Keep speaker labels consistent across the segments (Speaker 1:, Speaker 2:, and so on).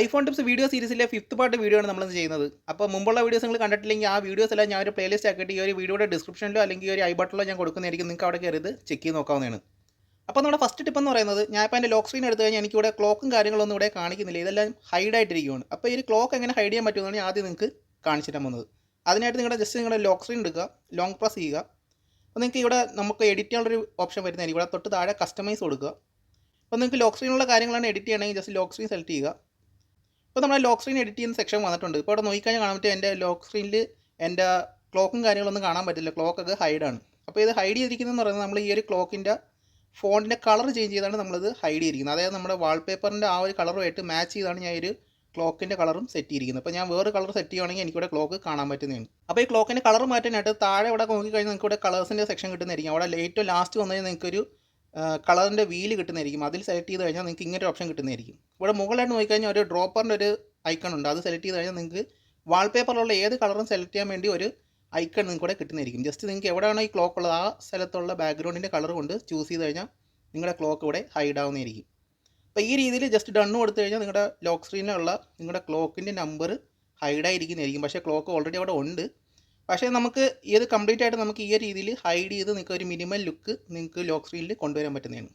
Speaker 1: IPhone tips video സീരീസിലെ 5th part video ആണ് നമ്മൾ ചെയ്യുന്നത്. അപ്പോൾ മുമ്പുള്ള വീഡിയോസ് നിങ്ങൾ കണ്ടിട്ടില്ലെങ്കിൽ ആ വീഡിയോസ് എല്ലാം ഞാൻ ഒരു പ്ലേലിസ്റ്റ് ആക്കിയിട്ട് ഈ ഒരു വീഡിയോയുടെ ഡിസ്ക്രിപ്ഷനിലോ അല്ലെങ്കിൽ ഒരു ഐ ബട്ടണിലോ ഞാൻ കൊടുക്കുന്നതായിരിക്കും. നിങ്ങൾക്ക് അവിടെ കയറി ഇത് ചെക്ക് ചെയ്ത് നോക്കാവുന്നതാണ്. അപ്പോൾ നമ്മുടെ ഫസ്റ്റ് ടിപ്പ് എന്ന് പറയുന്നത്, ഞാൻ ഇപ്പോൾ എൻ്റെ ലോക്ക് സ്ക്രീൻ എടുത്തു കഴിഞ്ഞാൽ എനിക്കിവിടെ ക്ലോക്കും കാര്യങ്ങളൊന്നും ഇവിടെ കാണിക്കുന്നില്ല. ഇതെല്ലാം ഹൈഡ് ആയിട്ടിരിക്കുകയാണ്. അപ്പോൾ ഈ ക്ലോക്ക് എങ്ങനെ ഹൈഡ് ചെയ്യാൻ പറ്റുമെന്നാണ് ഞാൻ ആദ്യം നിങ്ങൾക്ക് കാണിച്ചു തരാൻ പോകുന്നത്. അതിനായിട്ട് നിങ്ങളുടെ ലോക്ക് സ്ക്രീൻ എടുക്കുക, ലോങ് പ്രസ് ചെയ്യുക. അപ്പോൾ നിങ്ങൾക്ക് ഇവിടെ നമുക്ക് എഡിറ്റ് ചെയ്യാനുള്ളൊരു ഓപ്ഷൻ വരുന്നതായിരിക്കും. ഇവിടെ തൊട്ട് താഴെ കസ്റ്റമൈസ് കൊടുക്കുക. അപ്പോൾ നിങ്ങൾക്ക് ലോക്ക് സ്ക്രീനുള്ള കാര്യങ്ങളാണ് എഡിറ്റ് ചെയ്യണമെങ്കിൽ ജസ്റ്റ് ലോക്ക് സ്ക്രീൻ സെലക്ട് ചെയ്യുക. ഇപ്പോൾ നമ്മുടെ ലോക്ക് സ്ക്രീൻ എഡിറ്റ് ചെയ്യുന്ന സെക്ഷൻ വന്നിട്ടുണ്ട്. ഇപ്പോൾ അവിടെ നോക്കിക്കഴിഞ്ഞാൽ കാണാൻ പറ്റും എൻ്റെ ലോക്ക് സ്ക്രീനിൽ എൻ്റെ ക്ലോക്കും കാര്യങ്ങളൊന്നും കാണാൻ പറ്റില്ല. ക്ലോക്കൊക്കെ ഹൈഡാണ്. അപ്പോൾ ഇത് ഹൈഡ് ചെയ്തിരിക്കുന്നതെന്ന് പറയുന്നത് നമ്മൾ ഈ ഒരു ക്ലോക്കിൻ്റെ ഫോണിൻ്റെ കളർ ചേഞ്ച് ചെയ്താണ് നമ്മളിത് ഹൈഡ് ചെയ്തിരിക്കുന്നത്. അതായത് നമ്മുടെ വാൾപേപ്പറിൻ്റെ ആ ഒരു കളറുമായിട്ട് മാച്ച് ചെയ്താണ് ഞാൻ ഒരു ക്ലോക്കിൻ്റെ കളറും സെറ്റ് ചെയ്തിരിക്കുന്നത്. അപ്പോൾ ഞാൻ വേറെ കളർ സെറ്റ് ചെയ്യുകയാണെങ്കിൽ എനിക്കിവിടെ ക്ലോക്ക് കാണാൻ പറ്റുന്നതാണ്. അപ്പോൾ ഈ ക്ലോക്കിൻ്റെ കളർ മാറ്റാനായിട്ട് താഴെ ഇവിടെ നോക്കിക്കഴിഞ്ഞാൽ നിങ്ങൾക്ക് ഇവിടെ കളേഴ്സിൻ്റെ സെക്ഷൻ കിട്ടുന്നതായിരിക്കും. അവിടെ ഏറ്റവും ലാസ്റ്റ് വന്നു കഴിഞ്ഞാൽ നിങ്ങൾക്കൊരു കളറിൻ്റെ വീല് കിട്ടുന്നതായിരിക്കും. അതിൽ സെലക്ട് ചെയ്ത് കഴിഞ്ഞാൽ നിങ്ങൾക്ക് ഇങ്ങനെ ഒരു ഓപ്ഷൻ കിട്ടുന്നതായിരിക്കും. ഇവിടെ മുകളിലായിട്ട് നോക്കിക്കഴിഞ്ഞാൽ ഒരു ഡ്രോപ്പറിൻ്റെ ഒരു ഐക്കൺ ഉണ്ട്. അത് സെലക്ട് ചെയ്ത് കഴിഞ്ഞാൽ നിങ്ങൾക്ക് വാൾപേപ്പറിലുള്ള ഏത് കളറും സെലക്ട് ചെയ്യാൻ വേണ്ടി ഒരു ഐക്കൺ നിങ്ങൾക്ക് ഇവിടെ കിട്ടുന്നതായിരിക്കും. ജസ്റ്റ് നിങ്ങൾക്ക് എവിടെയാണോ ഈ ക്ലോക്ക് ഉള്ളത് ആ സ്ഥലത്തുള്ള ബാക്ക്ഗ്രൗണ്ടിൻ്റെ കളർ കൊണ്ട് ചൂസ് ചെയ്ത് കഴിഞ്ഞാൽ നിങ്ങളുടെ ക്ലോക്ക് ഇവിടെ ഹൈഡ് ആവുന്നതായിരിക്കും. അപ്പോൾ ഈ രീതിയിൽ ജസ്റ്റ് ഡണ്ണ് കൊടുത്തു കഴിഞ്ഞാൽ നിങ്ങളുടെ ലോക്ക് സ്ക്രീനിലുള്ള നിങ്ങളുടെ ക്ലോക്കിൻ്റെ നമ്പർ ഹൈഡായിരിക്കുന്നതായിരിക്കും. പക്ഷേ ക്ലോക്ക് ഓൾറെഡി അവിടെ ഉണ്ട്. പക്ഷേ നമുക്ക് ഇത് കംപ്ലീറ്റ് ആയിട്ട് നമുക്ക് ഈ രീതിയിൽ ഹൈഡ് ചെയ്ത് നിങ്ങൾക്ക് ഒരു മിനിമൽ ലുക്ക് നിങ്ങൾക്ക് ലോക്ക് സ്ക്രീനിൽ കൊണ്ടുവരാൻ പറ്റുന്നതാണ്.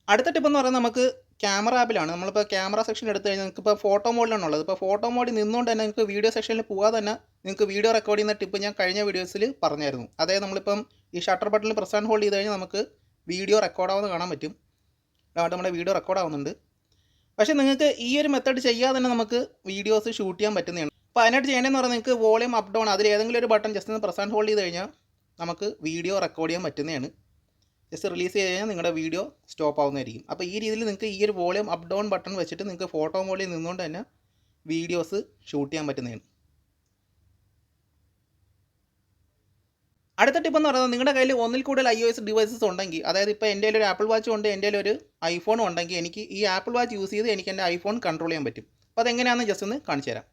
Speaker 1: അടുത്ത ടിപ്പ് എന്ന് പറയുന്നത് നമുക്ക് ക്യാമറ ആപ്പിലാണ്. നമ്മളിപ്പോൾ ക്യാമറ സെക്ഷൻ എടുത്തു കഴിഞ്ഞാൽ നിങ്ങൾക്കിപ്പോൾ ഫോട്ടോ മോഡിലാണ് ഉള്ളത്. ഇപ്പോൾ ഫോട്ടോ മോഡിൽ നിന്നുകൊണ്ട് തന്നെ നിങ്ങൾക്ക് വീഡിയോ സെക്ഷനിൽ പോകാതെ തന്നെ നിങ്ങൾക്ക് വീഡിയോ റെക്കോർഡ് ചെയ്യുന്ന ടിപ്പ് ഞാൻ കഴിഞ്ഞ വീഡിയോസിൽ പറഞ്ഞായിരുന്നു. അതായത് നമ്മളിപ്പം ഈ ഷട്ടർ ബട്ടണിൽ പ്രസ് ആൻഡ് ഹോൾഡ് ചെയ്ത് കഴിഞ്ഞാൽ നമുക്ക് വീഡിയോ റെക്കോർഡാവുന്ന കാണാൻ പറ്റും. നമ്മുടെ വീഡിയോ റെക്കോർഡാവുന്നുണ്ട്. പക്ഷേ നിങ്ങൾക്ക് ഈ ഒരു മെത്തേഡ് ചെയ്യാതെ തന്നെ നമുക്ക് വീഡിയോസ് ഷൂട്ട് ചെയ്യാൻ പറ്റുന്നതാണ്. അപ്പോൾ അതിനായിട്ട് ചെയ്യേണ്ടതെന്ന് പറഞ്ഞാൽ നിങ്ങൾക്ക് വോളിയം അപ്പ് ഡൗൺ അതിൽ ഏതെങ്കിലും ഒരു ബട്ടൺ ജസ്റ്റ് ഒന്ന് പ്രസ് ആൻഡ് ഹോൾഡ് ചെയ്ത് കഴിഞ്ഞാൽ നമുക്ക് വീഡിയോ റെക്കോർഡ് ചെയ്യാൻ പറ്റുന്നതാണ്. ജസ്റ്റ് റിലീസ് ചെയ്ത് കഴിഞ്ഞാൽ നിങ്ങളുടെ വീഡിയോ സ്റ്റോപ്പ് ആവുന്നതായിരിക്കും. അപ്പോൾ ഈ രീതിയിൽ നിങ്ങൾക്ക് ഈ ഒരു വോളിയം അപ്പ് ഡൗൺ ബട്ടൺ വെച്ചിട്ട് നിങ്ങൾക്ക് ഫോട്ടോ മോഡിൽ നിന്നുകൊണ്ട് തന്നെ വീഡിയോസ് ഷൂട്ട് ചെയ്യാൻ പറ്റുന്നതാണ്. അടുത്ത ടിപ്പ് എന്ന് പറയുന്നത്, നിങ്ങളുടെ കയ്യിൽ ഒന്നിൽ കൂടുതൽ iOS ഡിവൈസസ് ഉണ്ടെങ്കിൽ, അതായത് ഇപ്പോൾ എൻ്റെ ഒരു ആപ്പിൾ വാച്ചും ഉണ്ട്, എൻ്റെ ഒരു ഐഫോണും ഉണ്ടെങ്കിൽ എനിക്ക് ഈ ആപ്പിൾ വാച്ച് യൂസ് ചെയ്ത് എനിക്ക് എൻ്റെ ഐഫോൺ കൺട്രോൾ ചെയ്യാൻ പറ്റും. അപ്പോൾ അതെങ്ങനെയാണെന്ന് ജസ്റ്റ് ഒന്ന് കാണിച്ചു തരാം.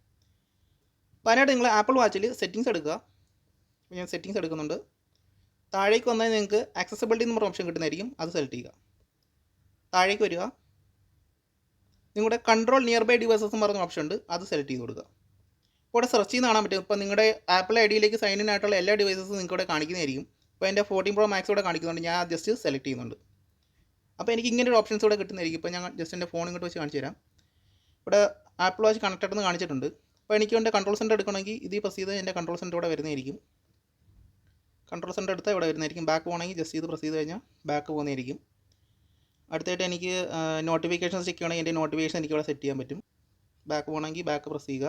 Speaker 1: അപ്പോൾ അതിനായിട്ട് നിങ്ങൾ ആപ്പിൾ വാച്ചിൽ സെറ്റിങ്സ് എടുക്കുക. ഞാൻ സെറ്റിങ്സ് എടുക്കുന്നുണ്ട്. താഴേക്ക് വന്നാൽ നിങ്ങൾക്ക് ആക്സസിബിലിറ്റി എന്ന് പറഞ്ഞ ഓപ്ഷൻ കിട്ടുന്നതായിരിക്കും. അത് സെലക്ട് ചെയ്യുക. താഴേക്ക് വരിക. നിങ്ങളുടെ കൺട്രോൾ നിയർ ബൈ ഡിവൈസസ് എന്ന് പറഞ്ഞ ഓപ്ഷൻ ഉണ്ട്. അത് സെലക്ട് ചെയ്ത് കൊടുക്കുക. ഇവിടെ സെർച്ച് ചെയ്യുന്ന കാണാൻ പറ്റും. ഇപ്പോൾ നിങ്ങളുടെ ആപ്പിൾ ഐഡിയിലേക്ക് സൈൻ ഇൻ ആയിട്ടുള്ള എല്ലാ ഡിവൈസസും നിങ്ങൾക്ക് ഇവിടെ കാണിക്കുന്നതായിരിക്കും. ഇപ്പോൾ എൻ്റെ 14 Pro Max ഇവിടെ കാണിക്കുന്നുണ്ട്. ഞാൻ ജസ്റ്റ് സെലക്ട് ചെയ്യുന്നുണ്ട്. അപ്പോൾ എനിക്ക് ഇങ്ങനെ ഒരു ഓപ്ഷൻസ് ഇവിടെ കിട്ടുന്നതായിരിക്കും. ഇപ്പോൾ ഞാൻ ജസ്റ്റ് എൻ്റെ ഫോൺ ഇങ്ങോട്ട് വെച്ച് കാണിച്ചു തരാം. ഇവിടെ ആപ്പിൾ വാച്ച് കണക്റ്റഡ് എന്ന് കാണിച്ചിട്ടുണ്ട്. അപ്പോൾ എനിക്ക് എൻ്റെ കൺട്രോൾ സെൻറ്റർ എടുക്കണമെങ്കിൽ ഇത് പ്രസ് ചെയ്ത് എൻ്റെ കൺട്രോൾ സെൻറ്റർ ഇവിടെ വരുന്നതായിരിക്കും. കൺട്രോൾ സെൻറ്റർ എടുത്താൽ ഇവിടെ വരുന്നതായിരിക്കും. ബാക്ക് പോകണമെങ്കിൽ ജസ്റ്റ് ഇത് പ്രസ് ചെയ്ത് കഴിഞ്ഞാൽ ബാക്ക് പോകുന്നതായിരിക്കും. അടുത്തായിട്ട് എനിക്ക് നോട്ടിഫിക്കേഷൻസ് ചെക്ക് ചെയ്യണമെങ്കിൽ എൻ്റെ നോട്ടിഫിക്കേഷൻ എനിക്ക് ഇവിടെ സെറ്റ് ചെയ്യാൻ പറ്റും. ബാക്ക് പോകണമെങ്കിൽ ബാക്ക് പ്രസ് ചെയ്യുക.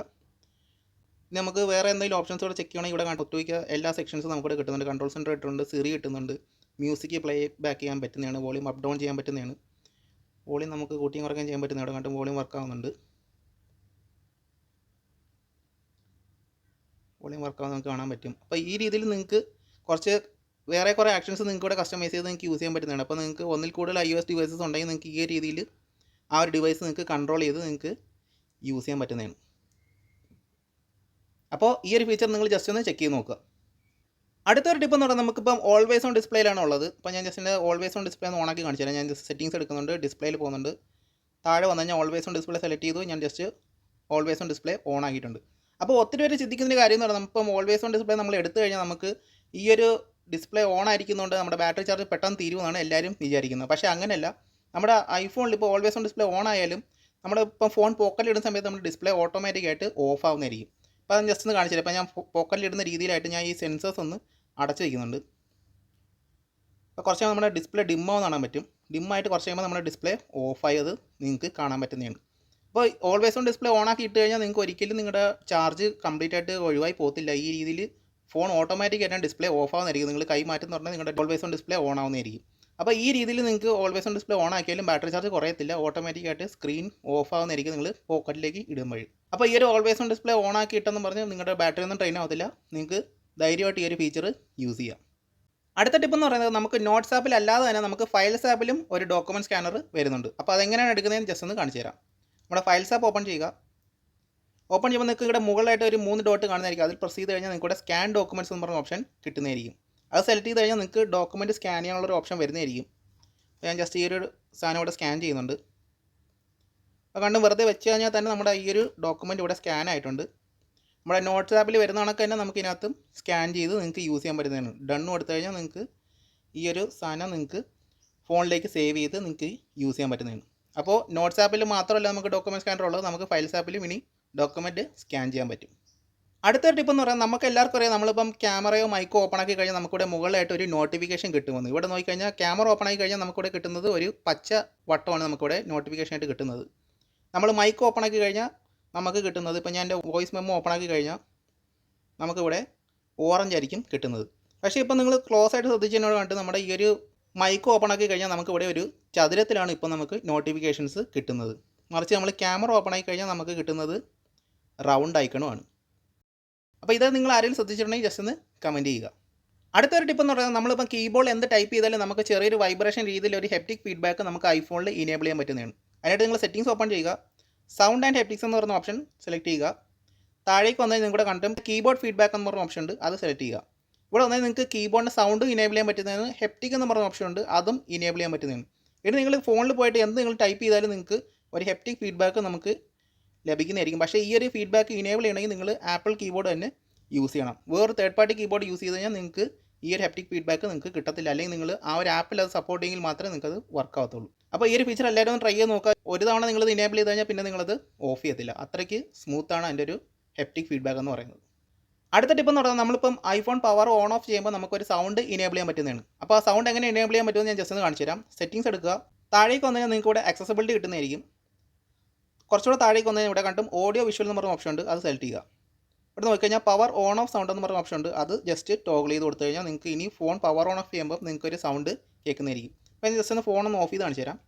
Speaker 1: ഇനി നമുക്ക് വേറെ എന്തെങ്കിലും ഓപ്ഷൻസ് ഇവിടെ ചെക്ക് ചെയ്യണമെങ്കിൽ ഇവിടെ ഒട്ടുമിക്ക എല്ലാ സെക്ഷൻസും നമുക്കിവിടെ കിട്ടുന്നുണ്ട്. കൺട്രോൾ സെൻറ്റർ കിട്ടുന്നുണ്ട്, സിറി കിട്ടുന്നുണ്ട്, മ്യൂസിക് പ്ലേ ബാക്ക് ചെയ്യാൻ പറ്റുന്നതാണ്, വോളിയം അപ്പ് ഡൗൺ ചെയ്യാൻ പറ്റുന്നതാണ്, വോളിയം നമുക്ക് കൂട്ടിയും കുറയ്ക്കാൻ ചെയ്യാൻ പറ്റുന്നതാണ്. ഇവിടെ കണ്ടും വോളിയം വർക്ക് ആവുന്നുണ്ട്. വോളിയം വർക്ക് ആവുന്നത് നമുക്ക് കാണാൻ പറ്റും. അപ്പോൾ ഈ രീതിയിൽ നിങ്ങൾക്ക് വേറെ കുറേ ആക്ഷൻസ് നിങ്ങൾക്ക് ഇവിടെ കസ്റ്റമൈസ് ചെയ്ത് നിങ്ങൾക്ക് യൂസ് ചെയ്യാൻ പറ്റുന്നതാണ്. അപ്പോൾ നിങ്ങൾക്ക് ഒന്നിൽ കൂടുതൽ iOS ഡിവൈസസ് ഉണ്ടെങ്കിൽ നിങ്ങൾക്ക് ഈ രീതിയിൽ ആ ഒരു ഡിവൈസ് നിങ്ങൾക്ക് കൺട്രോൾ ചെയ്ത് നിങ്ങൾക്ക് യൂസ് ചെയ്യാൻ പറ്റുന്നതാണ്. അപ്പോൾ ഈ ഒരു ഫീച്ചർ നിങ്ങൾ ജസ്റ്റ് ഒന്ന് ചെക്ക് ചെയ്ത് നോക്കുക. അടുത്തൊരു ടിപ്പ് എന്ന് പറഞ്ഞാൽ നമുക്കിപ്പം ഓൾവേസ് ഓൺ ഡിസ്പ്ലേയിലാണ് ഉള്ളത്. ഇപ്പോൾ ഞാൻ ജസ്റ്റ് ഓൾവേസ് ഓൺ ഡിസ്പ്ലേ ഒന്ന് ഓണാക്കി കാണിച്ചു തരാം. ഞാൻ ജസ്റ്റ് സെറ്റിങ്സ് എടുക്കുന്നുണ്ട്, ഡിസ്പ്ലേയിൽ പോകുന്നുണ്ട്. താഴെ വന്നു കഴിഞ്ഞാൽ ഓൾവേസ് ഓൺ ഡിസ്പ്ലേ സെലക്ട് ചെയ്തു. ഞാൻ just always on display on ആക്കിയിട്ടുണ്ട്. അപ്പോൾ ഒത്തിരി പേര് ചിന്തിക്കുന്ന കാര്യം എന്ന് പറഞ്ഞാൽ നമുക്കിപ്പം ഓൾവേസ് ഓൺ ഡിസ്പ്ലേ നമ്മൾ എടുത്തു കഴിഞ്ഞാൽ നമുക്ക് ഈ ഒരു ഡിസ്പ്ലേ ഓൺ ആയിരിക്കുന്നതുകൊണ്ട് നമ്മുടെ ബാറ്ററി ചാർജ് പെട്ടെന്ന് തീരുമെന്നാണ് എല്ലാവരും വിചാരിക്കുന്നത്. പക്ഷേ അങ്ങനെയല്ല. നമ്മുടെ ഐഫോണിൽ ഇപ്പോൾ ഓൾവേസ് ഓൺ ഡിസ്പ്ലേ ഓൺ ആയാലും നമ്മളിപ്പം ഫോൺ പോക്കറ്റിലിടുന്ന സമയത്ത് നമ്മുടെ ഡിസ്പ്ലേ ഓട്ടോമാറ്റിക്കായിട്ട് ഓഫ് ആവുന്നതായിരിക്കും. അപ്പോൾ അത് ജസ്റ്റ് ഒന്ന് കാണിച്ചില്ല. ഇപ്പോൾ ഞാൻ പോക്കറ്റിലിടുന്ന രീതിയിലായിട്ട് ഞാൻ ഈ സെൻസേഴ്സ് ഒന്ന് അടച്ചു വയ്ക്കുന്നുണ്ട്. അപ്പോൾ കുറച്ച് കഴിയുമ്പോൾ നമ്മുടെ ഡിസ്പ്ലേ ഡിമ്മാവെന്ന് കാണാൻ പറ്റും. ഡിമ്മായിട്ട് കുറച്ച് കഴിയുമ്പോൾ നമ്മുടെ ഡിസ്പ്ലേ ഓഫായത് നിങ്ങൾക്ക് കാണാൻ പറ്റുന്നതാണ്. അപ്പോൾ ഓൾവേസ് ഓൺ ഡിസ്പ്ലേ ഓൺ ആക്കി ഇട്ട് കഴിഞ്ഞാൽ നിങ്ങൾക്ക് ഒരിക്കലും നിങ്ങളുടെ ചാർജ് കംപ്ലീറ്റ് ആയിട്ട് ഒഴിവായി പോകത്തില്ല. ഈ രീതിയിൽ ഫോൺ ഓട്ടോമാറ്റിക്കായിട്ട് ഡിസ്പ്ലേ ഓഫ് ആവുന്നതായിരിക്കും. നിങ്ങൾ കൈ മാറ്റുന്ന പറഞ്ഞാൽ നിങ്ങളുടെ ഓൾവേസ് ഓൺ ഡിസ്പ്ലേ ഓൺ ആവുന്നതായിരിക്കും. അപ്പോൾ ഈ രീതിയിൽ നിങ്ങൾക്ക് ഓൾവേസ് ഓൺ ഡിസ്പ്ലേ ഓൺ ആക്കിയാലും ബാറ്ററി ചാർജ് കുറയത്തില്ല. ഓട്ടോമാറ്റിക്കായിട്ട് സ്ക്രീൻ ഓഫ് ആവുന്നതായിരിക്കും നിങ്ങൾ പോക്കറ്റിലേക്ക് ഇടും വഴി. അപ്പോൾ ഈ ഒരു ഓൾവേസ് ഓൺ ഡിസ്പ്ലേ ഓൺ ആക്കി ഇട്ടെന്ന് പറഞ്ഞ് നിങ്ങളുടെ ബാറ്ററി ഒന്നും ട്രെയിൻ ആവത്തില്ല. നിങ്ങൾക്ക് ധൈര്യമായിട്ട് ഈ ഒരു ഫീച്ചർ യൂസ് ചെയ്യാം. അടുത്ത ടിപ്പ് എന്ന് പറയുന്നത്, നമുക്ക് നോട്ട്സ് ആപ്പിൽ അല്ലാതെ തന്നെ നമുക്ക് ഫയൽസ് ആപ്പിലും ഒരു ഡോക്യുമെൻറ്റ് സ്കാനർ വരുന്നുണ്ട്. അപ്പോൾ അതെങ്ങനെയാണ് എടുക്കുന്നതെന്ന് ജസ്റ്റ് ഒന്ന് കാണിച്ചു തരാം. നമ്മുടെ ഫയൽസ് ആപ്പ് ഓപ്പൺ ചെയ്യുക. ഓപ്പൺ ചെയ്യുമ്പോൾ നിങ്ങൾക്ക് ഇവിടെ മുകളിലായിട്ട് ഒരു 3 ഡോട്ട് കാണുന്നതായിരിക്കും. അതിൽ പ്രസ് ചെയ്ത് കഴിഞ്ഞാൽ നിങ്ങൾക്ക് ഇവിടെ സ്കാൻ ഡോക്യുമെൻറ്റ്സ് എന്ന് പറഞ്ഞ ഓപ്ഷൻ കിട്ടുന്നതായിരിക്കും. അത് സെലക്ട് ചെയ്ത് കഴിഞ്ഞാൽ നിങ്ങൾക്ക് ഡോക്യുമെൻറ്റ് സ്കാൻ ചെയ്യാനുള്ളൊരു ഓപ്ഷൻ വരുന്നതായിരിക്കും. ഞാൻ ജസ്റ്റ് ഈ ഒരു സാധനം ഇവിടെ സ്കാൻ ചെയ്യുന്നുണ്ട്. അപ്പോൾ കണ്ടും വെറുതെ വെച്ച് കഴിഞ്ഞാൽ തന്നെ നമ്മുടെ ഈ ഒരു ഡോക്യുമെൻറ്റ് ഇവിടെ സ്കാൻ ആയിട്ടുണ്ട്. നമ്മുടെ നോട്ട്സ് ആപ്പിൽ വരുന്ന കണക്ക് തന്നെ നമുക്ക് ഇതിനകത്തും സ്കാൻ ചെയ്ത് നിങ്ങൾക്ക് യൂസ് ചെയ്യാൻ പറ്റുന്നതാണ്. ഡണ്ണ് കൊടുത്തു കഴിഞ്ഞാൽ നിങ്ങൾക്ക് ഈ ഒരു സാധനം നിങ്ങൾക്ക് ഫോണിലേക്ക് സേവ് ചെയ്ത് നിങ്ങൾക്ക് യൂസ് ചെയ്യാൻ പറ്റുന്നതാണ്. അപ്പോൾ നോട്ട്സ് ആപ്പിൽ മാത്രമല്ല നമുക്ക് ഡോക്യുമെൻറ്റ് സ്കാനർ ഉള്ളത്, നമുക്ക് ഫയൽസ് ആപ്പിലും ഇനി ഡോക്യുമെൻറ്റ് സ്കാൻ ചെയ്യാൻ പറ്റും. അടുത്തൊരു ടിപ്പ് എന്ന് പറയാൻ നമുക്ക് എല്ലാവർക്കും അറിയാം, നമ്മളിപ്പം ക്യാമറയോ മൈക്കോ ഓപ്പൺ ആക്കി കഴിഞ്ഞാൽ നമുക്കിവിടെ മുകളിലായിട്ട് ഒരു നോട്ടിഫിക്കേഷൻ കിട്ടുമെന്ന്. ഇവിടെ നോക്കിക്കഴിഞ്ഞാൽ ക്യാമറ ഓപ്പൺ ആക്കി കഴിഞ്ഞാൽ നമുക്കിവിടെ കിട്ടുന്നത് ഒരു പച്ച വട്ടമാണ് നമുക്കിവിടെ നോട്ടിഫിക്കേഷൻ ആയിട്ട് കിട്ടുന്നത്. നമ്മൾ മൈക്ക് ഓപ്പൺ ആക്കി കഴിഞ്ഞാൽ നമുക്ക് കിട്ടുന്നത്, ഇപ്പോൾ ഞാൻ എൻ്റെ വോയിസ് മെമ്മോ ഓപ്പൺ ആക്കി കഴിഞ്ഞാൽ നമുക്കിവിടെ ഓറഞ്ച് ആയിരിക്കും കിട്ടുന്നത്. പക്ഷേ ഇപ്പോൾ നിങ്ങൾ ക്ലോസ് ആയിട്ട് ശ്രദ്ധിച്ചതിനോട് കണ്ടിട്ട് നമ്മുടെ ഈ ഒരു മൈക്ക് ഓപ്പൺ ആക്കി കഴിഞ്ഞാൽ നമുക്കിവിടെ ഒരു ചതുരത്തിലാണ് ഇപ്പോൾ നമുക്ക് നോട്ടിഫിക്കേഷൻസ് കിട്ടുന്നത്. മറിച്ച് നമ്മൾ ക്യാമറ ഓപ്പൺ ആക്കി കഴിഞ്ഞാൽ നമുക്ക് കിട്ടുന്നത് റൗണ്ട് ഐക്കണുമാണ്. അപ്പോൾ ഇത് നിങ്ങൾ ആരെങ്കിലും ശ്രദ്ധിച്ചിട്ടുണ്ടെങ്കിൽ ജസ്റ്റ് ഒന്ന് കമൻറ്റ് ചെയ്യുക. അടുത്തൊരു ടിപ്പ് എന്ന് പറയുന്നത് നമ്മളിപ്പോൾ കീബോർഡിൽ എന്ത് ടൈപ്പ് ചെയ്താലും നമുക്ക് ചെറിയൊരു വൈബ്രേഷൻ രീതിയിൽ ഒരു ഹെപ്റ്റിക് ഫീഡ്ബാക്ക് നമുക്ക് ഐഫോണിൽ ഇനേബിൾ ചെയ്യാൻ പറ്റുന്നതാണ്. അതിനായിട്ട് നിങ്ങൾ സെറ്റിംഗ്സ് ഓപ്പൺ ചെയ്യുക, സൗണ്ട് ആൻഡ് ഹെപ്റ്റിക്സ് എന്ന് പറയുന്ന ഓപ്ഷൻ സെലക്ട് ചെയ്യുക. താഴേക്ക് വന്നാൽ നിങ്ങളുടെ കണ്ടും കീബോർഡ് ഫീഡ്ബാക്ക് എന്ന് പറഞ്ഞ ഓപ്ഷൻ ഉണ്ട്, അത് സെലക്ട് ചെയ്യുക. ഇവിടെ വന്നാൽ നിങ്ങൾക്ക് കീബോർഡിൻ്റെ സൗണ്ട് ഇനേബിൾ ചെയ്യാൻ പറ്റുന്നതാണ്. ഹെപ്റ്റിക് എന്ന് പറഞ്ഞ ഓപ്ഷൻ ഉണ്ട്, അതും ഇനേബിൾ ചെയ്യാൻ പറ്റുന്നതാണ്. ഇനി നിങ്ങൾ ഫോണിൽ പോയിട്ട് എന്ത് നിങ്ങൾ ടൈപ്പ് ചെയ്താലും നിങ്ങൾക്ക് ഒരു ഹെപ്റ്റിക് ഫീഡ്ബാക്ക് നമുക്ക് ലഭിക്കുന്നതായിരിക്കും. പക്ഷേ ഈ ഒരു ഫീഡ്ബാക്ക് ഇനേബിൾ ചെയ്യണമെങ്കിൽ നിങ്ങൾ ആപ്പിൾ കീബോർഡ് തന്നെ യൂസ് ചെയ്യണം. വേറെ തേർഡ് പാർട്ടി കീബോർഡ് യൂസ് ചെയ്ത് കഴിഞ്ഞാൽ നിങ്ങൾക്ക് ഈ ഒരു ഹെപ്റ്റിക് ഫീഡ്ബാക്ക് നിങ്ങൾക്ക് കിട്ടത്തില്ല. അല്ലെങ്കിൽ നിങ്ങൾ ആ ഒരു ആപ്പിൽ അത് സപ്പോർട്ട് ചെയ്യെങ്കിൽ മാത്രമേ നിങ്ങൾക്ക് അത് വർക്ക് ആവത്തുള്ളൂ. അപ്പോൾ ഈ ഒരു ഫീച്ചർ എല്ലാവരും ഒന്ന് ട്രൈ ചെയ്ത് നോക്കുക. ഒരു തവണ നിങ്ങളത് ഇനേബിൾ ചെയ്ത് കഴിഞ്ഞാൽ പിന്നെ നിങ്ങളത് ഓഫ് ചെയ്യത്തില്ല. അത്രയ്ക്ക് സ്മൂത്താണ് അതിൻ്റെ ഒരു ഹെപ്റ്റിക് ഫീഡ്ബാക്ക് എന്ന് പറയുന്നത്. അടുത്ത ടിപ്പ് എന്ന് പറഞ്ഞാൽ നമ്മളിപ്പം ഐഫോൺ പവർ ഓൺ ഓഫ് ചെയ്യുമ്പോൾ നമുക്കൊരു സൗണ്ട് ഇനേബിൾ ചെയ്യാൻ പറ്റുന്നതാണ്. അപ്പോൾ ആ സൗണ്ട് എങ്ങനെ ഇനേബിൾ ചെയ്യാൻ പറ്റുമെന്ന് ഞാൻ ജസ്റ്റ് ഒന്ന് കാണിച്ചു തരാം. സെറ്റിംഗ്സ് എടുക്കുക, താഴേക്ക് വന്നു കഴിഞ്ഞാൽ നിങ്ങൾക്ക് ഇവിടെ ആക്സസിബിലിറ്റി കിട്ടുന്നതായിരിക്കും. കുറച്ചുകൂടെ താഴേക്ക് വന്നു കഴിഞ്ഞാൽ ഇവിടെ കണ്ടും ഓഡിയോ വിഷ്വൽ എന്ന് പറഞ്ഞ ഓപ്ഷൻ ഉണ്ട്, അത് സെലക്ട് ചെയ്യുക. ഇവിടെ നോക്കിക്കഴിഞ്ഞാൽ പവർ ഓൺ ഓഫ് സൗണ്ട് എന്ന് പറഞ്ഞ ഓപ്ഷൻ ഉണ്ട്, അത് ജസ്റ്റ് ടോഗിൾ ചെയ്ത് കൊടുത്തു കഴിഞ്ഞാൽ നിങ്ങൾക്ക് ഇനി ഫോൺ പവർ ഓൺ ഓഫ് ചെയ്യുമ്പോൾ നിങ്ങൾക്കൊരു സൗണ്ട് കേൾക്കുന്നതായിരിക്കും. അപ്പോൾ ഞാൻ ജസ്റ്റ് ഒന്ന് ഫോൺ ഒന്ന് ഓഫ് ചെയ്ത് കാണിച്ചു തരാം.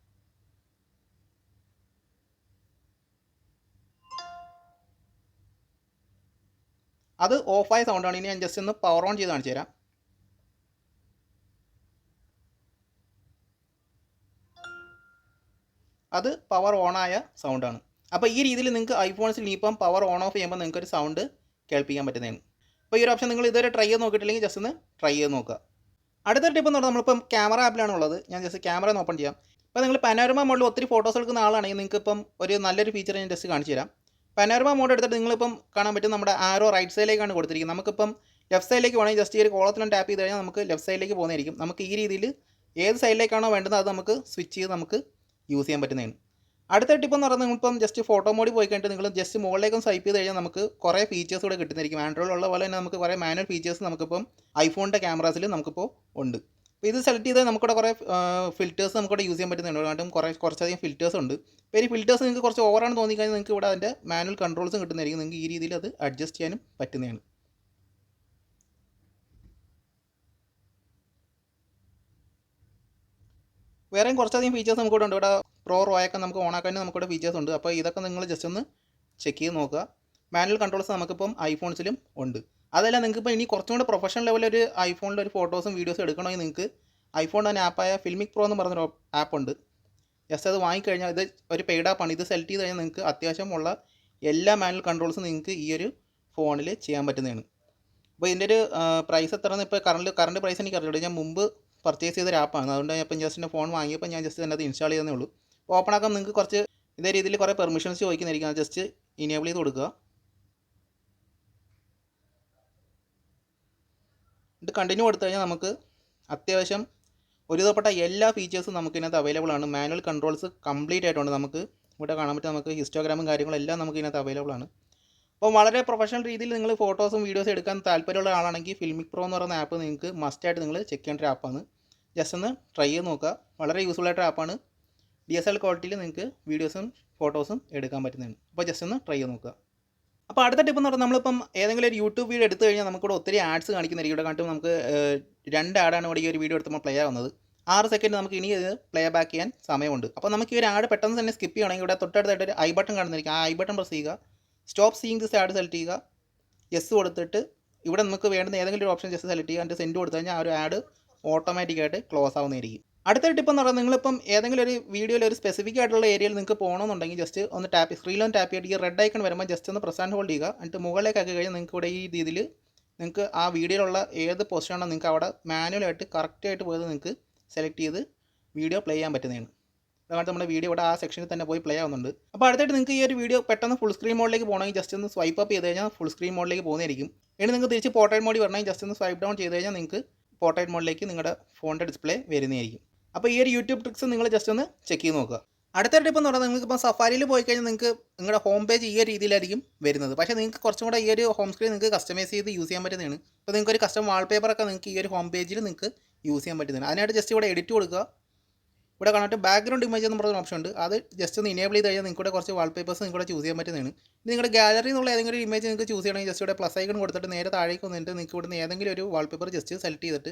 Speaker 1: അത് ഓഫായ സൗണ്ടാണ്. ഇനി ഞാൻ ജസ്റ്റ് ഒന്ന് പവർ ഓൺ ചെയ്ത് കാണിച്ചു തരാം. അത് പവർ ഓണായ സൗണ്ടാണ്. അപ്പോൾ ഈ രീതിയിൽ നിങ്ങൾക്ക് ഐഫോൺസിൽ ഇനിയിപ്പം പവർ ഓൺ ഓഫ് ചെയ്യുമ്പോൾ നിങ്ങൾക്കൊരു സൗണ്ട് കേൾപ്പിക്കാൻ പറ്റുന്നതാണ്. അപ്പോൾ ഈ ഒരു ഓപ്ഷൻ നിങ്ങൾ ഇതുവരെ ട്രൈ ചെയ്ത് നോക്കിയിട്ടില്ലെങ്കിൽ ജസ്റ്റ് ഒന്ന് ട്രൈ ചെയ്ത് നോക്കുക. അടുത്തൊരു ടിപ്പ് എന്ന് പറഞ്ഞാൽ നമ്മളിപ്പം ക്യാമറ ആപ്പിലാണ് ഉള്ളത്. ഞാൻ ജസ്റ്റ് ക്യാമറ ഒന്ന് ഓപ്പൺ ചെയ്യാം. ഇപ്പോൾ നിങ്ങൾ പനോരമ മോഡിൽ ഒത്തിരി ഫോട്ടോസ് എടുക്കുന്ന ആളാണെങ്കിൽ നിങ്ങൾക്ക് ഇപ്പം ഒരു നല്ലൊരു ഫീച്ചർ ഞാൻ ജസ്റ്റ് കാണിച്ചു തരാം. പനോരമ മോഡ് എടുത്തിട്ട് നിങ്ങളിപ്പം കാണാൻ പറ്റും നമ്മുടെ ആരോ റൈറ്റ് സൈഡിലേക്കാണ് കൊടുത്തിരിക്കുന്നത്. നമുക്കിപ്പം ലെഫ്റ്റ് സൈഡിലേക്ക് വേണമെങ്കിൽ ജസ്റ്റ് ഈ ഒരു കോളത്തിലും ടാപ്പ് ചെയ്ത് കഴിഞ്ഞാൽ നമുക്ക് ലെഫ്റ്റ് സൈഡിലേക്ക് പോകുന്നതായിരിക്കും. നമുക്ക് ഈ രീതിയിൽ ഏത് സൈഡിലേക്കാണോ വേണ്ടത് അത് നമുക്ക് സ്വിച്ച് ചെയ്ത് നമുക്ക് യൂസ് ചെയ്യാൻ പറ്റുന്നതാണ്. അടുത്ത ടിപ്പ് എന്ന് പറയുന്നത് നിങ്ങളിപ്പം ജസ്റ്റ് ഫോട്ടോ മോഡിൽ പോയി കഴിഞ്ഞിട്ട് നിങ്ങൾ ജസ്റ്റ് മുകളിലേക്കും സ്വൈപ്പ് ചെയ്ത് കഴിഞ്ഞാൽ നമുക്ക് കുറേ ഫീച്ചേഴ്സ് കൂടെ കിട്ടുന്നതായിരിക്കും. ആൻഡ്രോയിലുള്ള പോലെ തന്നെ നമുക്ക് കുറേ മാനുവൽ ഫീച്ചേഴ്സ് നമുക്കിപ്പം ഐഫോണിൻ്റെ ക്യാമറാസിൽ നമുക്കിപ്പോൾ ഉണ്ട്. അപ്പോൾ ഇത് സെലക്ട് ചെയ്താൽ നമുക്കിവിടെ കുറേ ഫിൽറ്റേഴ്സ് നമുക്കിവിടെ യൂസ് ചെയ്യാൻ പറ്റുന്നുണ്ട്. കാരണം കുറച്ചധികം ഫിൽറ്റേഴ്സ് ഉണ്ട്. ഇപ്പോൾ ഈ ഫിൽറ്റേഴ്സ് നിങ്ങൾക്ക് കുറച്ച് ഓവറാണെന്ന് തോന്നിക്കഴിഞ്ഞാൽ നിങ്ങൾക്ക് ഇവിടെ അതിൻ്റെ മാനുവൽ കൺട്രോൾസും കിട്ടുന്നതായിരിക്കും. നിങ്ങൾക്ക് ഈ രീതിയിൽ അത് അഡ്ജസ്റ്റ് ചെയ്യാനും പറ്റുന്നതാണ്. വേറെയും കുറച്ചധികം ഫീച്ചേഴ്സ് നമുക്കിവിടെ ഉണ്ട്. ഇവിടെ പ്രോ റോയൊക്കെ നമുക്ക് ഓണാക്കാനും നമുക്കിവിടെ ഫീച്ചേഴ്സ് ഉണ്ട്. അപ്പോൾ ഇതൊക്കെ നിങ്ങൾ ജസ്റ്റ് ഒന്ന് ചെക്ക് ചെയ്ത് നോക്കുക. മാനുവൽ കൺട്രോൾസ് നമുക്കിപ്പം ഐഫോൺസിലും ഉണ്ട്. അതല്ല നിങ്ങൾക്കിപ്പോൾ ഇനി കുറച്ചും കൂടെ പ്രൊഫഷണൽ ലെവലൊരു ഐഫോണിൽ ഒരു ഫോട്ടോസും വീഡിയോസും എടുക്കണമെങ്കിൽ നിങ്ങൾക്ക് ഐഫോണിൻ്റെ തന്നെ ആപ്പായ ഫിൽമിക് പ്രോ എന്ന് പറഞ്ഞൊരു ആപ്പ് ഉണ്ട്. ജസ്റ്റ് അത് വാങ്ങിക്കഴിഞ്ഞാൽ ഇത് ഒരു പെയ്ഡ് ആപ്പാണ്. ഇത് സെലക്ട് ചെയ്ത് കഴിഞ്ഞാൽ നിങ്ങൾക്ക് അത്യാവശ്യമുള്ള എല്ലാ മാനുവൽ കൺട്രോൾസും നിങ്ങൾക്ക് ഈ ഒരു ഫോണിൽ ചെയ്യാൻ പറ്റുന്നതാണ്. അപ്പോൾ ഇതിൻ്റെ ഒരു പ്രൈസ് എത്രയെന്ന് ഇപ്പോൾ കറണ്ട് പ്രൈസ് എനിക്ക് അറിയില്ല. ഞാൻ മുമ്പ് പർച്ചേസ് ചെയ്തൊരു ആപ്പാണ്. അതുകൊണ്ട് ഞാൻ ഇപ്പം ജസ്റ്റ് എൻ്റെ ഫോൺ വാങ്ങിയപ്പോൾ ഞാൻ ജസ്റ്റ് അതിനകത്ത് ഇൻസ്റ്റാൾ ചെയ്തേ ഉള്ളൂ. ഓപ്പൺ ആക്കാൻ നിങ്ങൾക്ക് കുറച്ച് ഇതേ രീതിയിൽ കുറേ പെർമിഷൻസ് ചോദിക്കുന്നതായിരിക്കും. അത് ജസ്റ്റ് ഇനേബിൾ ചെയ്ത് കൊടുക്കുക. ഇത് കണ്ടിന്യൂ കൊടുത്തു കഴിഞ്ഞാൽ നമുക്ക് അത്യാവശ്യം ഒരുവിധപ്പെട്ട എല്ലാ ഫീച്ചേഴ്സും നമുക്കിതിനകത്ത് അവൈലബിൾ ആണ്. മാനുവൽ കൺട്രോൾസ് കംപ്ലീറ്റ് ആയിട്ടുണ്ട്. നമുക്ക് ഇവിടെ കാണാൻ പറ്റും. നമുക്ക് ഹിസ്റ്റോഗ്രാമും കാര്യങ്ങളെല്ലാം നമുക്ക് ഇതിനകത്ത് അവൈലബിൾ ആണ്. അപ്പോൾ വളരെ പ്രൊഫഷണൽ രീതിയിൽ നിങ്ങൾ ഫോട്ടോസും വീഡിയോസും എടുക്കാൻ താല്പര്യമുള്ള ആളാണെങ്കിൽ ഫിൽമിക് പ്രോ എന്ന് പറയുന്ന ആപ്പ് നിങ്ങൾക്ക് മസ്റ്റായിട്ട് നിങ്ങൾ ചെക്ക് ചെയ്യേണ്ട ഒരു ആപ്പാണ്. ജസ്റ്റ് ഒന്ന് ട്രൈ ചെയ്ത് നോക്കുക. വളരെ യൂസ്ഫുൾ ആയിട്ടൊരു ആപ്പാണ്. DSLR ക്വാളിറ്റിയിൽ നിങ്ങൾക്ക് വീഡിയോസും ഫോട്ടോസും എടുക്കാൻ പറ്റുന്നതാണ്. അപ്പോൾ ജസ്റ്റ് ഒന്ന് ട്രൈ ചെയ്ത് നോക്കുക. അപ്പോൾ അടുത്ത ടിപ്പ് എന്ന് പറഞ്ഞാൽ നമ്മളിപ്പം ഏതെങ്കിലും ഒരു യൂട്യൂബ് വീഡിയോ എടുത്തു കഴിഞ്ഞാൽ നമുക്കിവിടെ ഒത്തിരി ആഡ്സ് കാണിക്കുന്നതായിരിക്കും. ഇവിടെ കണ്ടിട്ട് നമുക്ക് 2 ആഡാണ് ഇവിടെ ഈ ഒരു വീഡിയോ എടുത്തുമ്പോൾ പ്ലേ ആവുന്നത്. 6 സെക്കൻഡ് നമുക്ക് ഇനി ഇത് പ്ലേ ബാക്ക് ചെയ്യാൻ സമയമുണ്ട്. അപ്പോൾ നമുക്ക് ഈ ഒരു ആഡ് പെട്ടെന്ന് തന്നെ സ്കിപ്പ് ചെയ്യണമെങ്കിൽ ഇവിടെ തൊട്ടടുത്തായിട്ട് ഒരു ഐ ബട്ടൺ കാണുന്നതായിരിക്കും. ആ ഐ ബട്ടൺ പ്രസ് ചെയ്യുക. Stop seeing this ad select ചെയ്യുക. യെസ് കൊടുത്തിട്ട് ഇവിടെ നമുക്ക് വേണ്ടുന്ന ഏതെങ്കിലും ഒരു ഓപ്ഷൻ ജസ്റ്റ് സെലക്ട് ചെയ്യുക. എന്നിട്ട് സെൻഡ് കൊടുത്തു കഴിഞ്ഞാൽ ആ ഒരു ആഡ് ഓട്ടോമാറ്റിക്കായിട്ട് ക്ലോസ് ആവുന്നതായിരിക്കും. അടുത്തൊരു ടിപ്പ് എന്ന് പറയുന്നത് നിങ്ങളിപ്പം ഏതെങ്കിലും ഒരു വീഡിയോയിൽ ഒരു സ്പെസിഫിക് ആയിട്ടുള്ള ഏരിയയിൽ നിങ്ങൾക്ക് പോകണമെന്നുണ്ടെങ്കിൽ ജസ്റ്റ് ഒന്ന് സ്ക്രീനിലൊന്ന് ടാപ്പ് ചെയ്തിട്ട് ഈ റെഡ് ഐക്കൺ വരുമ്പോൾ ജസ്റ്റ് ഒന്ന് പ്രസ് ആൻഡ് ഹോൾഡ് ചെയ്യുക. എന്നിട്ട് മുകളിലേക്ക് ആക്കി കഴിഞ്ഞാൽ നിങ്ങൾക്ക് ഇവിടെ ഈ രീതിയിൽ നിങ്ങൾക്ക് ആ വീഡിയോയിലുള്ള ഏത് പൊസിഷനാണോ നിങ്ങൾക്ക് അവിടെ മാനുവലായിട്ട് കറക്റ്റായിട്ട് പോയത് നിങ്ങൾക്ക് സെലക്ട് ചെയ്ത് വീഡിയോ പ്ലേ ചെയ്യാൻ പറ്റുന്നതാണ്. അതുകൊണ്ട് നമ്മുടെ വീഡിയോ ഇവിടെ ആ സെക്ഷനിൽ തന്നെ പോയി പ്ലേ ആവുന്നുണ്ട്. അപ്പോൾ അടുത്തായിട്ട് നിങ്ങൾക്ക് ഈ ഒരു വീഡിയോ പെട്ടെന്ന് ഫുൾ സ്ക്രീൻ മോഡിലേക്ക് പോകണമെങ്കിൽ ജസ്റ്റ് ഒന്ന് സ്വൈപ്പ് അപ്പ് ചെയ്ത് കഴിഞ്ഞാൽ ഫുൾ സ്ക്രീൻ മോഡിലേക്ക് പോകുന്നതായിരിക്കും. ഇനി നിങ്ങൾക്ക് തിരിച്ച് പോർട്രേറ്റ് മോഡിൽ വരണമെങ്കിൽ ജസ്റ്റ് ഒന്ന് സ്വൈപ്പ് ഡൗൺ ചെയ്ത് കഴിഞ്ഞാൽ നിങ്ങൾക്ക് പോർട്രേറ്റ് മോഡിലേക്ക് നിങ്ങളുടെ ഫോണിൻ്റെ ഡിസ്പ്ലേ വരുന്നതായിരിക്കും. അപ്പോൾ ഈ ഒരു യൂട്യൂബ് ട്രിക്സ് നിങ്ങൾ ജസ്റ്റ് ഒന്ന് ചെക്ക് ചെയ്ത് നോക്കുക. അടുത്ത ടിപ്പ് എന്ന് പറഞ്ഞാൽ നിങ്ങൾക്ക് ഇപ്പോൾ സഫാരിയിൽ പോയി കഴിഞ്ഞാൽ നിങ്ങൾക്ക് നിങ്ങളുടെ ഹോം പേജ് ഈ ഒരു രീതിയിലായിരിക്കും വരുന്നത്. പക്ഷേ നിങ്ങൾക്ക് കുറച്ചും കൂടെ ഈ ഒരു ഹോം സ്ക്രീൻ നിങ്ങൾക്ക് കസ്റ്റമൈസ് ചെയ്ത് യൂസ് ചെയ്യാൻ പറ്റുന്നതാണ്. ഇപ്പോൾ നിങ്ങൾക്ക് ഒരു കസ്റ്റം വാൾപേപ്പറൊക്കെ നിങ്ങൾക്ക് ഈ ഒരു ഹോം പേജിൽ നിങ്ങൾക്ക് യൂസ് ചെയ്യാൻ പറ്റുന്നതാണ്. അതിനായിട്ട് ജസ്റ്റ് ഇവിടെ എഡിറ്റ് കൊടുക്കുക. ഇവിടെ കാണാനായിട്ട് ബാക്ക്ഗ്രൗണ്ട് ഇമേജ് എന്ന് പറഞ്ഞ ഓപ്ഷൻ ഉണ്ട്. അത് ജസ്റ്റ് ഒന്ന് ഇനേബിൾ ചെയ്ത് കഴിഞ്ഞാൽ നിങ്ങൾക്ക് കുറച്ച് വാൾപേപ്പേഴ്സ് നിങ്ങൾക്ക് ചൂസ് ചെയ്യാൻ പറ്റുന്നതാണ്. ഇത് നിങ്ങളുടെ ഗാലറിയിൽ നിന്നുള്ള ഏതെങ്കിലും ഒരു ഇമേജ് നിങ്ങൾക്ക് ചൂസ് ചെയ്യണമെങ്കിൽ ജസ്റ്റ് ഇവിടെ പ്ലസ് ഐക്കൺ കൊടുത്തിട്ട് നേരെ താഴേക്ക് വന്നിട്ട് നിങ്ങൾക്ക് ഇവിടുന്ന് ഏതെങ്കിലും ഒരു വാൾപേപ്പർ ജസ്റ്റ് സെലക്ട് ചെയ്ത്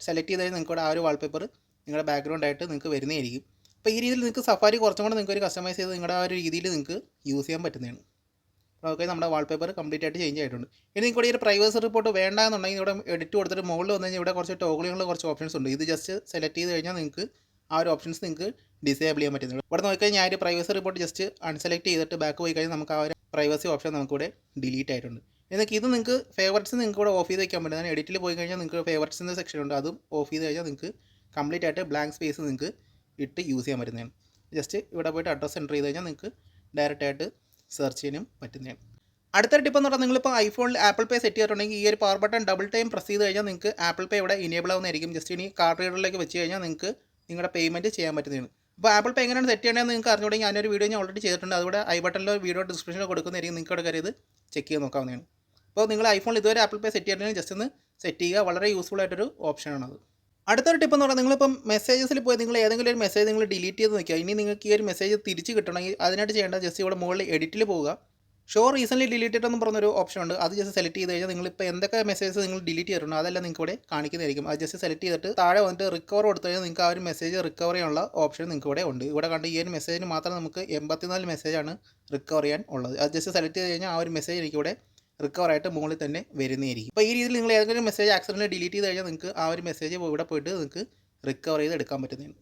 Speaker 1: കഴിഞ്ഞാൽ നിങ്ങൾക്ക് ആ ഒരു വാൾപേപ്പർ നിങ്ങളുടെ ബാക്ക്ഗ്രൗണ്ട് ആയിട്ട് നിങ്ങൾക്ക് വരുന്നതായിരിക്കും. അപ്പോൾ ഈ രീതിയിൽ നിങ്ങൾക്ക് സഫാരി കുറച്ചും കൂടെ നിങ്ങൾക്ക് ഒരു കസ്റ്റമൈസ് ചെയ്ത് നിങ്ങളുടെ ആ ഒരു രീതിയിൽ നിങ്ങൾക്ക് യൂസ് ചെയ്യാൻ പറ്റുന്നതാണ്. ഓക്കെ, നമ്മുടെ വാൾപേപ്പർ കംപ്ലീറ്റ് ആയിട്ട് ചേഞ്ച് ആയിട്ടുണ്ട്. ഇനി നിങ്ങൾക്ക് ഇവിടെ ഒരു പ്രൈവസി റിപ്പോർട്ട് വേണ്ട എന്നുണ്ടെങ്കിൽ ഇവിടെ എഡിറ്റ് കൊടുത്തിട്ട് മുകളിൽ വന്നു കഴിഞ്ഞാൽ ഇവിടെ കുറച്ച് ടോഗിളുള്ള കുറച്ച് ഓപ്ഷൻസ് ഉണ്ട്. ഇത് ജസ്റ്റ് സെലക്ട് ചെയ്ത് കഴിഞ്ഞാൽ നിങ്ങൾക്ക് ആ ഒരു ഓപ്ഷൻസ് നിങ്ങൾക്ക് ഡിസേബിൾ ചെയ്യാൻ പറ്റുന്നുണ്ട്. ഇവിടെ നോക്കിക്കഴിഞ്ഞാൽ ആ ഒരു പ്രൈവസി റിപ്പോർട്ട് ജസ്റ്റ് അൺസെലക്ട് ചെയ്തിട്ട് ബാക്ക് പോയി കഴിഞ്ഞാൽ നമുക്ക് ആ ഒരു പ്രൈവസി ഓപ്ഷൻ നമുക്കിവിടെ ഡിലീറ്റ് ആയിട്ടുണ്ട്. നിങ്ങൾക്ക് ഇത് നിങ്ങൾക്ക് ഫേവററ്റ്സ് നിങ്ങൾക്ക് ഇവിടെ ഓഫ് ചെയ്ത് വയ്ക്കാൻ പറ്റും. എഡിറ്റിൽ പോയി കഴിഞ്ഞാൽ നിങ്ങൾക്ക് ഫേവററ്റ്സിൻ്റെ സെക്ഷൻ ഉണ്ട്, അതും ഓഫ് ചെയ്ത് കഴിഞ്ഞാൽ നിങ്ങൾക്ക് കംപ്ലീറ്റ് ആയിട്ട് ബ്ലാങ്ക് സ്പേസ് നിങ്ങൾക്ക് ഇട്ട് യൂസ് ചെയ്യാൻ പറ്റുന്നതാണ്. ജസ്റ്റ് ഇവിടെ പോയിട്ട് അഡ്രസ്സ് എൻ്റർ ചെയ്ത് കഴിഞ്ഞാൽ നിങ്ങൾക്ക് ഡയറക്റ്റായിട്ട് സെർച്ച് ചെയ്യാനും പറ്റുന്നതാണ്. അടുത്ത ടിപ്പ് എന്ന് പറഞ്ഞാൽ നിങ്ങളിപ്പോൾ ഐഫോണിൽ ആപ്പിൾ പേ സെറ്റ് ചെയ്തിട്ടുണ്ടെങ്കിൽ ഈ ഒരു power button double time press ചെയ്ത് കഴിഞ്ഞാൽ നിങ്ങൾക്ക് ആപ്പിൾ പേ ഇവിടെ ഇനേബിൾ ആവുന്നതായിരിക്കും. ജസ്റ്റ് ഇനി കാർഡ് റീഡറിലേക്ക് വെച്ച് കഴിഞ്ഞാൽ നിങ്ങൾക്ക് നിങ്ങളുടെ പേയ്മെൻറ്റ് ചെയ്യാൻ പറ്റുന്നതാണ്. അപ്പോൾ ആപ്പിൾ പേ എങ്ങനെയാണ് സെറ്റ് ചെയ്യണമെന്ന് നിങ്ങൾക്ക് അറിഞ്ഞുകൊണ്ടെങ്കിൽ ഞാനൊരു വീഡിയോ ഞാൻ ഓൾറെഡി ചെയ്തിട്ടുണ്ട്. അതുകൂടെ ഐ ബട്ടണിലോ വീഡിയോ ഡിസ്ക്രിപ്ഷനിലോ കൊടുക്കുന്നതായിരിക്കും. നിങ്ങൾക്ക് അവിടെ കയറി ഇത് ചെക്ക് ചെയ്ത് നോക്കാവുന്നതാണ്. അപ്പോൾ നിങ്ങൾ ഐഫോണിൽ ഇതുവരെ ആപ്പിൾ പേ സെറ്റ് ചെയ്തിട്ടുണ്ടെങ്കിൽ ജസ്റ്റ് ഒന്ന് സെറ്റ് ചെയ്യുക. വളരെ യൂസ്ഫുൾ ആയിട്ടൊരു ഓപ്ഷനാണത്. അടുത്തൊരു ടിപ്പ് എന്ന് പറഞ്ഞാൽ നിങ്ങളിപ്പം മെസ്സേജസിൽ പോയി നിങ്ങൾ ഏതെങ്കിലും ഒരു മെസ്സേജ് നിങ്ങൾ ഡിലീറ്റ് ചെയ്ത് നോക്കുക. ഇനി നിങ്ങൾക്ക് ഈ ഒരു മെസ്സേജ് തിരിച്ച് കിട്ടണമെങ്കിൽ അതിനായിട്ട് ചെയ്യേണ്ടത് ജസ്റ്റ് ഇവിടെ മുകളിൽ എഡിറ്റിൽ പോവുക. ഷോ റീസെൻ്റ്ലി ഡിലീറ്റഡ് എന്ന് പറഞ്ഞൊരു ഓപ്ഷൻ ഉണ്ട്. അത് ജസ്റ്റ് സെലക്ട് ചെയ്ത് കഴിഞ്ഞാൽ നിങ്ങളിപ്പോൾ എന്തൊക്കെ മെസ്സേജസ് നിങ്ങൾ ഡിലീറ്റ് ചെയ്തിട്ടുണ്ടോ അതെല്ലാം നിങ്ങൾക്ക് ഇവിടെ കാണിക്കുന്നതായിരിക്കും. അത് ജസ്റ്റ് സെലക്ട് ചെയ്തിട്ട് താഴെ വന്നിട്ട് റിക്കവർ കൊടുത്തു കഴിഞ്ഞാൽ നിങ്ങൾക്ക് ആ ഒരു മെസ്സേജ് റിക്കവർ ചെയ്യാനുള്ള ഓപ്ഷൻ നിങ്ങൾക്ക് ഇവിടെ ഉണ്ട്. ഇവിടെ കണ്ട് ഈ ഒരു മെസ്സേജിന് മാത്രം നമുക്ക് 84 മെസ്സേജാണ് റിക്കവർ ചെയ്യാൻ ഉള്ളത്. അത് ജസ്റ്റ് സെലക്ട് ചെയ്ത് കഴിഞ്ഞാൽ ആ ഒരു മെസ്സേജ് എനിക്കിവിടെ റിക്കവർ ആയിട്ട് മുകളിൽ തന്നെ വരുന്നതായിരിക്കും. അപ്പോൾ ഈ രീതിയിൽ നിങ്ങൾ ഏതെങ്കിലും മെസ്സേജ് ആക്സിഡൻ്റ് ഡിലീറ്റ് ചെയ്ത് കഴിഞ്ഞാൽ നിങ്ങൾക്ക് ആ ഒരു മെസ്സേജ് ഇവിടെ പോയിട്ട് നിങ്ങൾക്ക് റിക്കവർ ചെയ്ത് എടുക്കാൻ പറ്റുന്നതാണ്.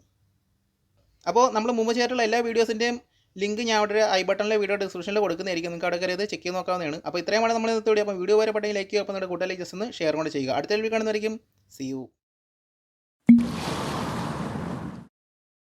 Speaker 1: അപ്പോൾ നമ്മൾ മുമ്പ് ചെയ്തിട്ടുള്ള എല്ലാ വീഡിയോസിൻ്റെയും ലിങ്ക് ഞാൻ അവിടെ ഐ ബട്ടണിലെ വീഡിയോ ഡിസ്ക്രിപ്ഷനിൽ കൊടുക്കുന്നതായിരിക്കും. നിങ്ങൾക്ക് അവിടെ കയറി ചെക്ക് ചെയ്ത് നോക്കാവുന്നതാണ്. അപ്പോൾ ഇത്രയുമാണ് നമ്മൾ ഇന്നത്തെ വീഡിയോ. അപ്പോൾ വീഡിയോ വരെ പെട്ടെന്ന് ലൈക്ക് ചെയ്യുക. അപ്പോൾ നിങ്ങളുടെ കൂട്ടുകാരിലേക്ക് ജസ്റ്റ് ഒന്ന് ഷെയർ കൂടെ ചെയ്യുക. അടുത്ത വീഡിയോ കാണുന്നതായിരിക്കും. See you.